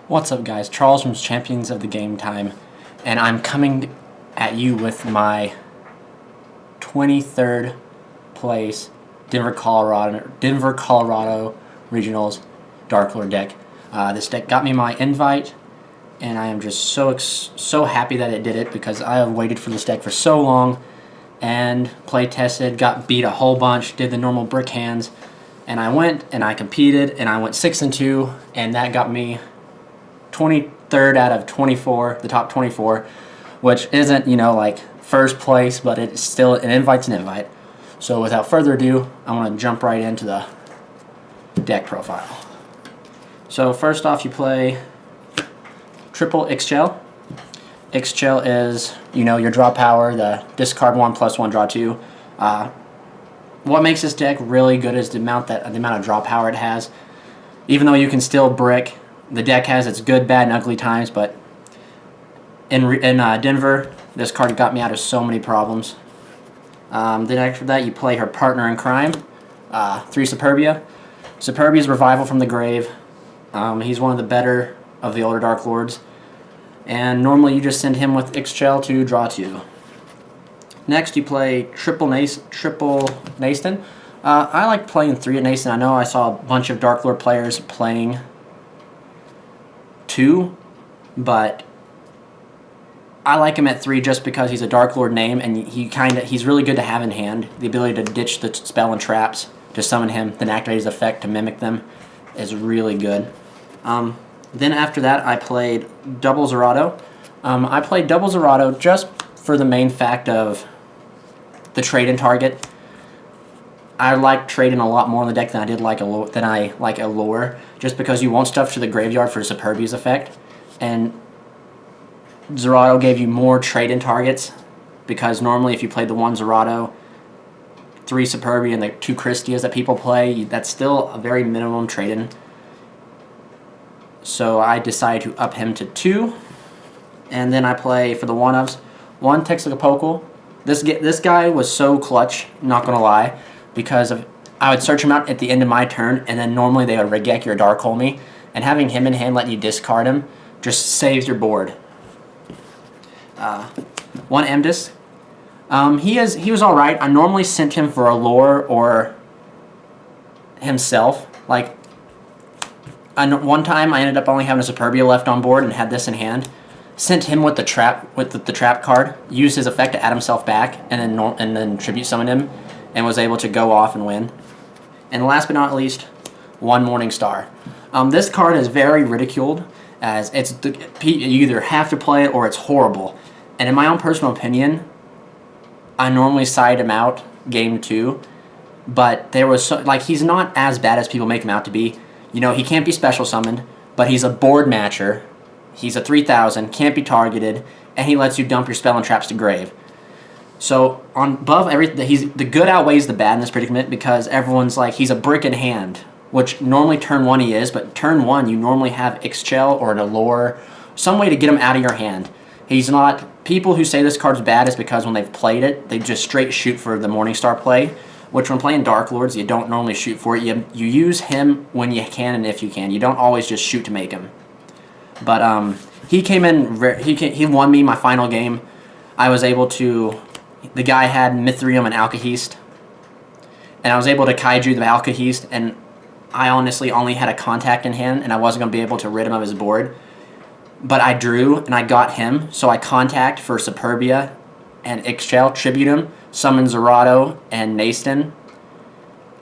What's up, guys? Charles from Champions of the Game Time, and I'm coming at you with my 23rd place Denver, Colorado Regionals Darklord deck. This deck got me my invite, and I am just so happy that it did it because I have waited for this deck for so long and play tested, got beat a whole bunch, did the normal brick hands, and I went and I competed and I went 6-2, and that got me 23rd out of 24, the top 24, which isn't, like first place, but it's still an invite's an invite. So without further ado, I want to jump right into the deck profile. So first off, you play triple Ixchel. Ixchel is, your draw power, the discard 1+1, draw 2. What makes this deck really good is the amount of draw power it has. Even though you can still brick, the deck has its good, bad, and ugly times, but in Denver, this card got me out of so many problems. Then after that, you play her partner in crime, 3 Superbia. Superbia's Revival from the Grave. He's one of the better of the older Darklords. And normally you just send him with Ixchel to draw 2. Next, you play triple Naston. I like playing 3 at Naston. I know I saw a bunch of Darklord players playing 2, but I like him at 3 just because he's a Darklord name, and he's really good to have in hand. The ability to ditch the spell and traps to summon him, then activate his effect to mimic them is really good. Then after that, I played double Zerato. I played double Zerato just for the main fact of the trade-in target. I like trading a lot more in the deck than I like Allure, just because you want stuff to the graveyard for Superbia's effect, and Zerato gave you more trade-in targets, because normally if you played the 1 Zerato, 3 Superbia, and the 2 Christias that people play, that's still a very minimum trade-in. So I decided to up him to 2, and then I play for the 1-ofs, 1 Texacapokal. This guy was so clutch, not gonna lie, because I would search him out at the end of my turn, and then normally they would Regeki or Darkhole me, and having him in hand letting you discard him just saves your board. 1 Emdis. He was alright. I normally sent him for Allure or himself. One time I ended up only having a Superbia left on board and had this in hand. Sent him with the trap card, used his effect to add himself back, and then tribute summoned him, and was able to go off and win. And last but not least, 1 Morning Star. This card is very ridiculed, as you either have to play it or it's horrible. And in my own personal opinion, I normally side him out game 2, but he's not as bad as people make him out to be. He can't be special summoned, but he's a board matcher. He's a 3000, can't be targeted, and he lets you dump your spell and traps to grave. So above everything, the good outweighs the bad in this predicament, because everyone's like, he's a brick in hand, which normally turn 1 he is, but turn 1 you normally have Ixchel or an Allure, some way to get him out of your hand. He's not. People who say this card's bad is because when they've played it, they just straight shoot for the Morningstar play, which when playing Darklords, you don't normally shoot for it. You use him when you can and if you can. You don't always just shoot to make him. But he came in. He won me my final game. I was able to. The guy had Mithrium and Alkahest, and I was able to Kaiju the Alkahest, and I honestly only had a contact in hand, and I wasn't going to be able to rid him of his board. But I drew, and I got him, so I contact for Superbia and Ixchel, tribute him, summon Zerato and Naston,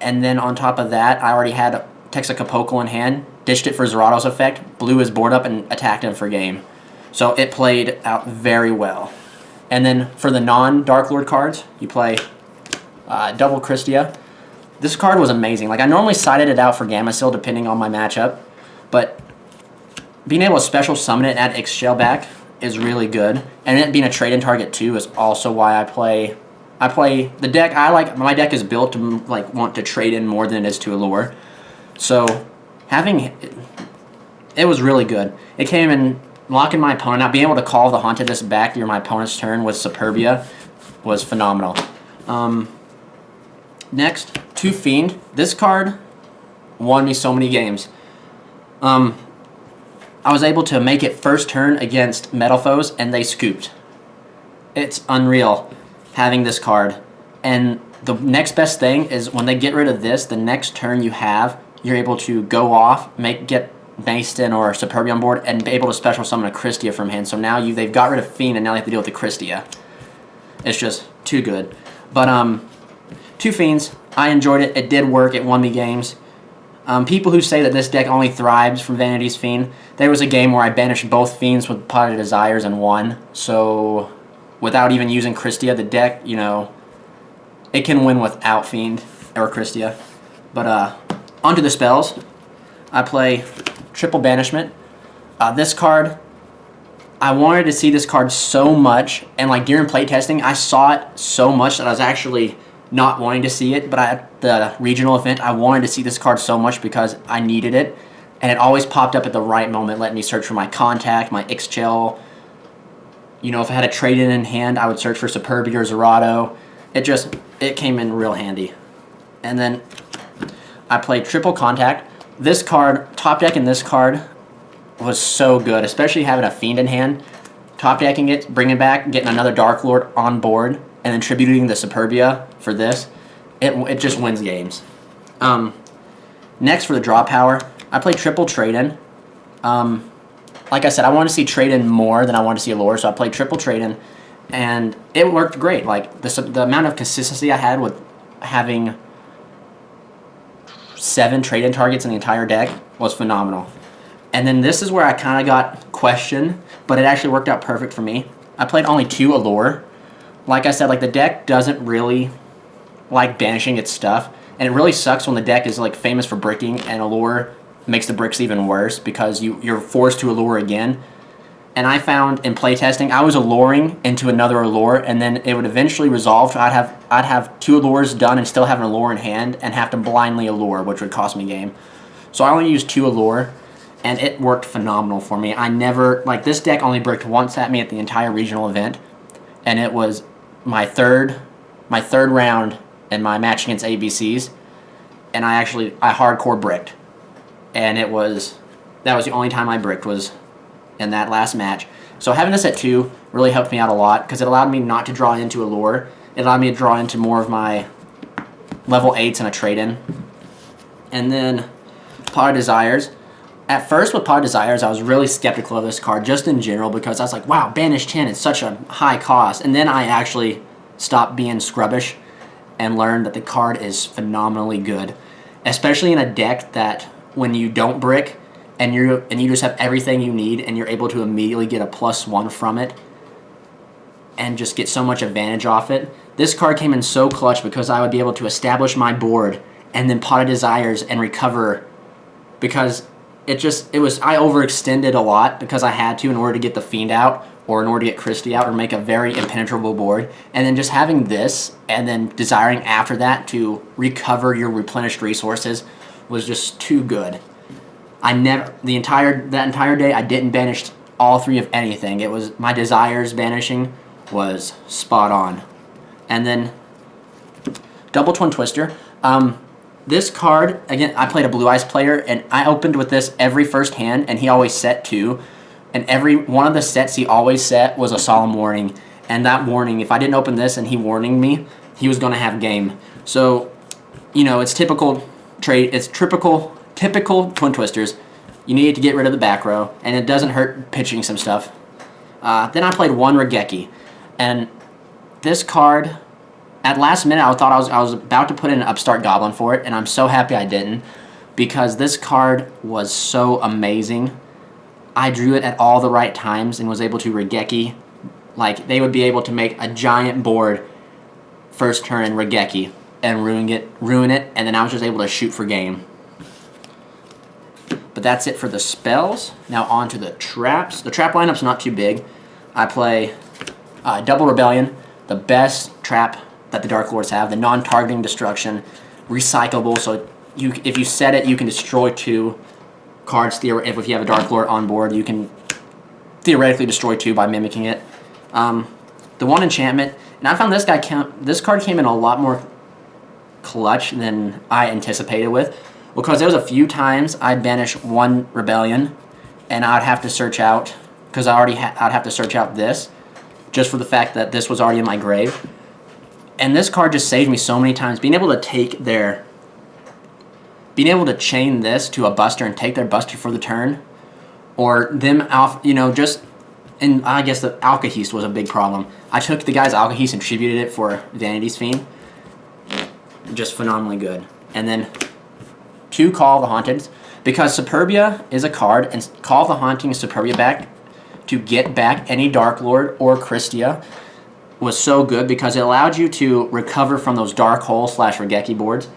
and then on top of that, I already had Texacapokal in hand, ditched it for Zerato's effect, blew his board up, and attacked him for game. So it played out very well. And then for the non-Darklord cards, you play double Christia. This card was amazing. I normally sided it out for Gamma depending on my matchup, but being able to special summon it and add Ixchel back is really good. And it being a trade-in target too is also why I play the deck. My deck is built to want to trade in more than it is to Allure. So it was really good. It came in locking my opponent out, being able to call the Hauntedness back during my opponent's turn with Superbia was phenomenal. Next, 2 Fiend. This card won me so many games. I was able to make it first turn against metal foes, and they scooped. It's unreal having this card. And the next best thing is when they get rid of this, the next turn you have, you're able to go off, get Mason or Superbia on board, and be able to special summon a Christia from hand. So now they've got rid of Fiend, and now they have to deal with the Christia. It's just too good. But 2 Fiends, I enjoyed it. It did work. It won me games. People who say that this deck only thrives from Vanity's Fiend, there was a game where I banished both Fiends with Pot of Desires and won. So without even using Christia, the deck, you know, it can win without Fiend or Christia. But onto the spells. I play Triple Banishment. This card, I wanted to see this card so much, and like during playtesting, I saw it so much that I was actually not wanting to see it, but at the regional event, I wanted to see this card so much because I needed it, and it always popped up at the right moment, letting me search for my contact, my Ixchel. You know, if I had a trade-in in hand, I would search for Superbia or Zerato. It came in real handy. And then I played Triple Contact. This card, top decking this card was so good, especially having a Fiend in hand. Top decking it, bringing back, getting another Dark Lord on board, and then tributing the Superbia for this, it just wins games. Next for the draw power, I play Triple Trade-In. Like I said, I want to see Trade-In more than I want to see Allure, so I played Triple Trade-In, and it worked great. Like the amount of consistency I had with having 7 Trade-In targets in the entire deck was phenomenal. And then this is where I kind of got questioned, but it actually worked out perfect for me. I played only 2 Allure. Like I said, like the deck doesn't really like banishing its stuff, and it really sucks when the deck is like famous for bricking, and Allure makes the bricks even worse because you're forced to Allure again. And I found in playtesting, I was alluring into another Allure, and then it would eventually resolve. So I'd have 2 Allures done and still have an Allure in hand, and have to blindly Allure, which would cost me game. So I only used 2 Allure, and it worked phenomenal for me. I never, like, this deck only bricked once at me at the entire regional event, and it was my third round in my match against ABCs, and I hardcore bricked, and that was the only time I bricked was in that last match. So having this at 2 really helped me out a lot because it allowed me not to draw into Allure. It allowed me to draw into more of my level 8s and a trade-in. And then Pot of Desires. At first with Pot of Desires, I was really skeptical of this card just in general because I was like, wow, banish 10, it's such a high cost. And then I actually stopped being scrubbish and learned that the card is phenomenally good, especially in a deck that when you don't brick and you just have everything you need and you're able to immediately get a +1 from it and just get so much advantage off it. This card came in so clutch because I would be able to establish my board and then Pot of Desires and recover because I overextended a lot because I had to in order to get the Fiend out or in order to get Christie out or make a very impenetrable board. And then just having this and then desiring after that to recover your replenished resources was just too good. That entire day I didn't banish all 3 of anything. It was my Desires banishing was spot on. And then Double Twin Twister. This card, again, I played a Blue Eyes player, and I opened with this every first hand, and he always set 2. And every one of the sets he always set was a Solemn Warning. And that warning, if I didn't open this and he warning me, he was going to have game. So, you know, it's typical Twin Twisters. You need to get rid of the back row, and it doesn't hurt pitching some stuff. Then I played 1 Regeki, and this card, at last minute, I thought I was about to put in an Upstart Goblin for it, and I'm so happy I didn't, because this card was so amazing. I drew it at all the right times and was able to Regeki. Like, they would be able to make a giant board first turn in Regeki and ruin it, and then I was just able to shoot for game. But that's it for the spells. Now on to the traps. The trap lineup's not too big. I play Double Rebellion, the best trap that the Darklords have, the non-targeting destruction, recyclable, so if you set it, you can destroy 2 cards. If you have a Darklord on board, you can theoretically destroy 2 by mimicking it. The 1 enchantment, and I found this card came in a lot more clutch than I anticipated with, because there was a few times I'd banish 1 Rebellion, and I'd have to search out, because I'd have to search out this, just for the fact that this was already in my grave. And this card just saved me so many times. Being able to chain this to a Buster and take their Buster for the turn, or them off, just, and I guess the Alkahest was a big problem. I took the guy's Alkahest and tributed it for Vanity's Fiend. Just phenomenally good. And then 2 Call of the Haunted, because Superbia is a card, and Call of the Haunting Superbia back to get back any Darklord or Christia was so good because it allowed you to recover from those Dark Hole / Regeki boards.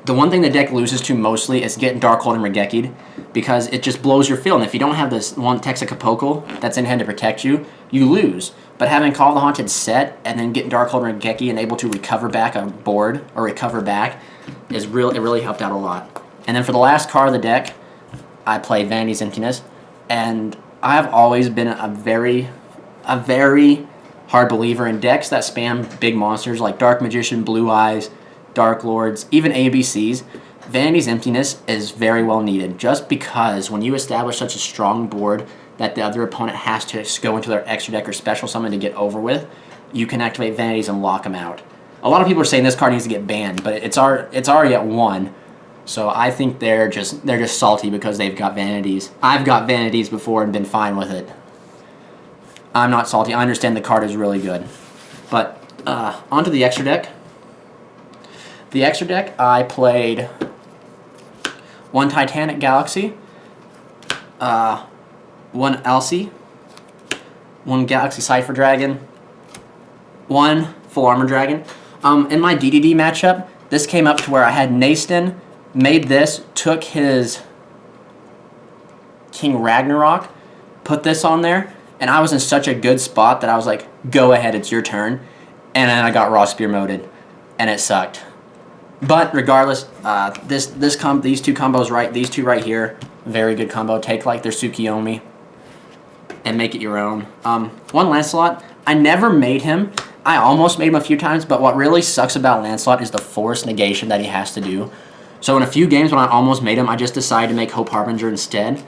The one thing the deck loses to mostly is getting Darkhold and Regeki'd, because it just blows your field. And if you don't have this one Texacapokal that's in hand to protect you, you lose. But having Call of the Haunted set and then getting Darkhold and Regeki and able to recover back a board or recover back it really helped out a lot. And then for the last card of the deck, I played Vanity's Emptiness, and I've always been a very hard believer in decks that spam big monsters like Dark Magician, Blue Eyes, Darklords, even ABCs. Vanity's Emptiness is very well needed, just because when you establish such a strong board that the other opponent has to go into their extra deck or special summon to get over with, you can activate Vanities and lock them out. A lot of people are saying this card needs to get banned, but it's already at 1. So I think they're just salty because they've got Vanities. I've got Vanities before and been fine with it. I'm not salty. I understand the card is really good. But onto the extra deck. The extra deck, I played 1 Titanic Galaxy, 1 Elsie, 1 Galaxy Cypher Dragon, 1 Full Armor Dragon. In my DDD matchup, this came up to where I had Naston, made this, took his King Ragnarok, put this on there, and I was in such a good spot that I was like, go ahead, it's your turn. And then I got Raw Spear moded, and it sucked. But regardless, these two combos these two right here, very good combo. Take like their Tsukiyomi and make it your own. 1 Lancelot, I never made him. I almost made him a few times, but what really sucks about Lancelot is the forced negation that he has to do. So in a few games when I almost made him, I just decided to make Hope Harbinger instead.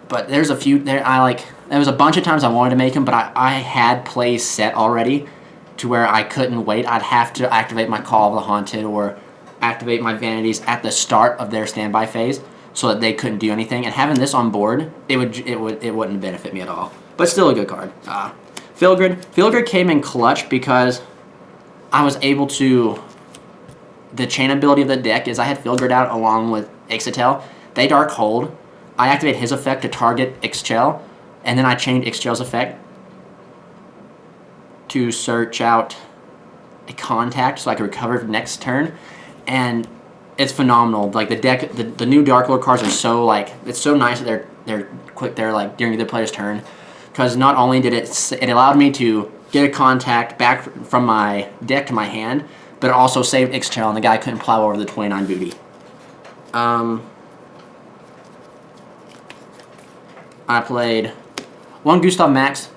But there was a bunch of times I wanted to make him, but I had plays set already to where I couldn't wait. I'd have to activate my Call of the Haunted or activate my Vanities at the start of their standby phase so that they couldn't do anything. And having this on board, it wouldn't benefit me at all. But still a good card. Fieldgrid came in clutch because I was able to... The chain ability of the deck is I had Fieldgrid out along with Ixatel. They Dark Hold. I activate his effect to target Ixchel, and then I chained Ixchel's effect to search out a contact so I could recover next turn. And it's phenomenal. Like the deck, the new Darklord cards are so it's so nice that they're quick there during the player's turn, because not only did it allowed me to get a contact back from my deck to my hand, but it also saved Ixchel and the guy couldn't plow over the 29 booty. I played 1 Gustav Max.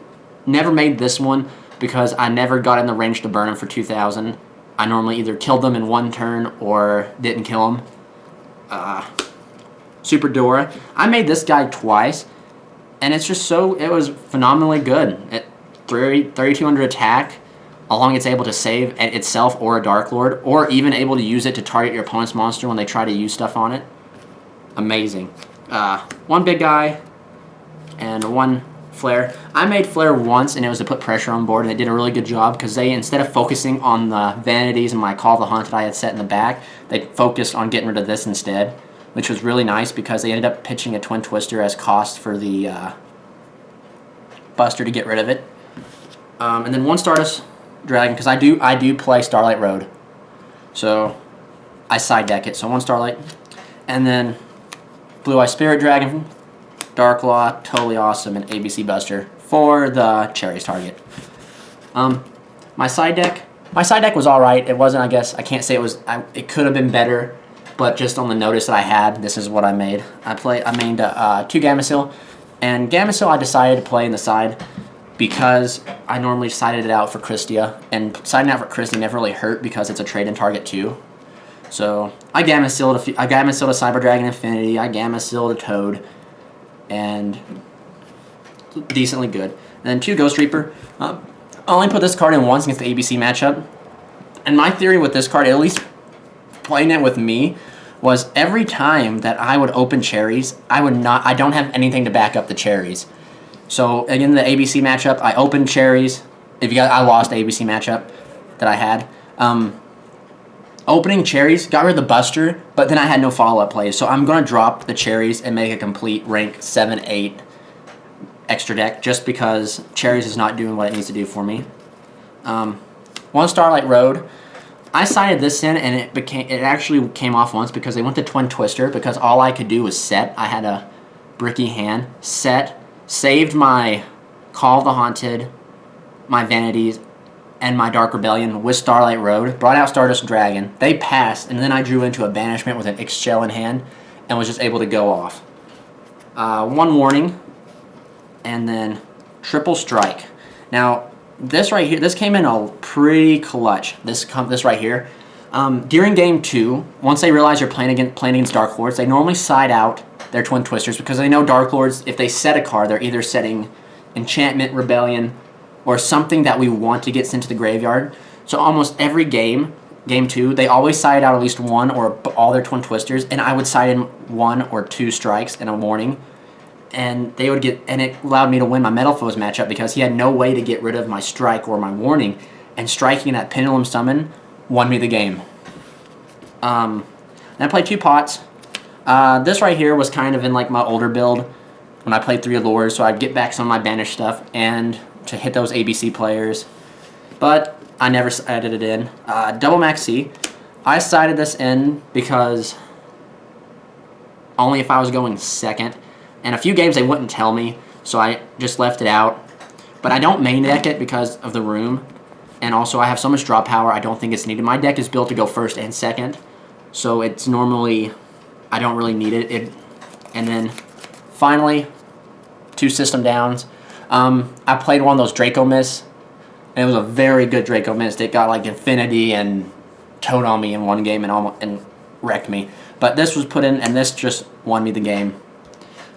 Never made this one because I never got in the range to burn him for 2,000. I normally either killed them in 1 turn or didn't kill him. Super Dora. I made this guy twice, and it was phenomenally good. At 3,200 attack, along it's able to save itself or a Darklord, or even able to use it to target your opponent's monster when they try to use stuff on it. Amazing. 1 big guy and 1 Flare. I made Flare once, and it was to put pressure on board, and they did a really good job because they, instead of focusing on the Vanities and my Call of the Haunted I had set in the back, they focused on getting rid of this instead, which was really nice because they ended up pitching a Twin Twister as cost for the Buster to get rid of it. And then 1 Stardust Dragon, because I do play Starlight Road, so I side deck it. So 1 Starlight, and then Blue Eye Spirit Dragon, Dark Law, totally awesome, and ABC Buster for the Cherries target. My side deck was alright. It wasn't, I guess, I can't say it was, it could have been better, but just on the notice that I had, this is what I made. I made 2 Gamecill, and Gamecill I decided to play in the side because I normally sided it out for Christia, and siding out for Christia never really hurt because it's a trade-in target too. So I Gamecilled a Cyber Dragon Infinity, I Gamecilled a Toad, and decently good. And then 2 Ghost Reaper. I only put this card in once against the ABC matchup. And my theory with this card, at least playing it with me, was every time that I would open cherries, I don't have anything to back up the cherries. So again, the ABC matchup, I opened cherries. I lost the ABC matchup that I had. Opening cherries, got rid of the Buster, but then I had no follow-up plays. So I'm going to drop the cherries and make a complete rank 7, 8 extra deck just because cherries is not doing what it needs to do for me. 1 Starlight Road. I sided this in, and it actually came off once because they went to Twin Twister because all I could do was set. I had a bricky hand. Set, saved my Call of the Haunted, my Vanities, and my Dark Rebellion with Starlight Road. Brought out Stardust Dragon. They passed, and then I drew into a Banishment with an Ix-Shell in hand and was just able to go off. 1 Warning, and then Triple Strike. Now, this right here, this came in a pretty clutch. This right here. During game 2, once they realize you're playing against Darklords, they normally side out their Twin Twisters because they know Darklords, if they set a card, they're either setting Enchantment, Rebellion, or something that we want to get sent to the graveyard. So almost every game 2, they always side out at least 1 or all their Twin Twisters, and I would side in 1 or 2 strikes and a warning. And they would get, and it allowed me to win my Metal Foes matchup because he had no way to get rid of my strike or my warning, and striking that Pendulum Summon won me the game. Then I played 2 pots. This right here was kind of in like my older build when I played 3 Allures, so I'd get back some of my banished stuff and to hit those ABC players, but I never sided it in. Double Max C. I sided this in because only if I was going second. And a few games they wouldn't tell me, so I just left it out. But I don't main deck it because of the room. And also I have so much draw power, I don't think it's needed. My deck is built to go first and second, so it's normally, I don't really need it. And then finally, 2 System Downs. I played one of those Draco Mists, and it was a very good Draco Mist. It got like Infinity and Toad on me in one game and wrecked me. But this was put in, and this just won me the game.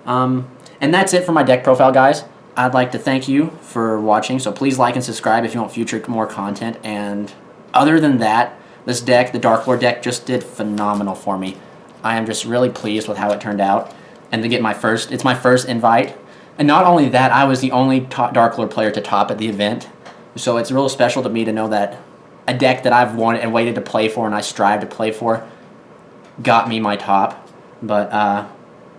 And that's it for my deck profile, guys. I'd like to thank you for watching, so please like and subscribe if you want future more content. And other than that, this deck, the Darklord deck, just did phenomenal for me. I am just really pleased with how it turned out. And to get it's my first invite. And not only that, I was the only Darklord player to top at the event. So it's real special to me to know that a deck that I've wanted and waited to play for and I strive to play for got me my top. But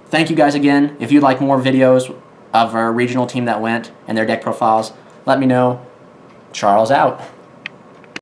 thank you guys again. If you'd like more videos of our regional team that went and their deck profiles, let me know. Charles out.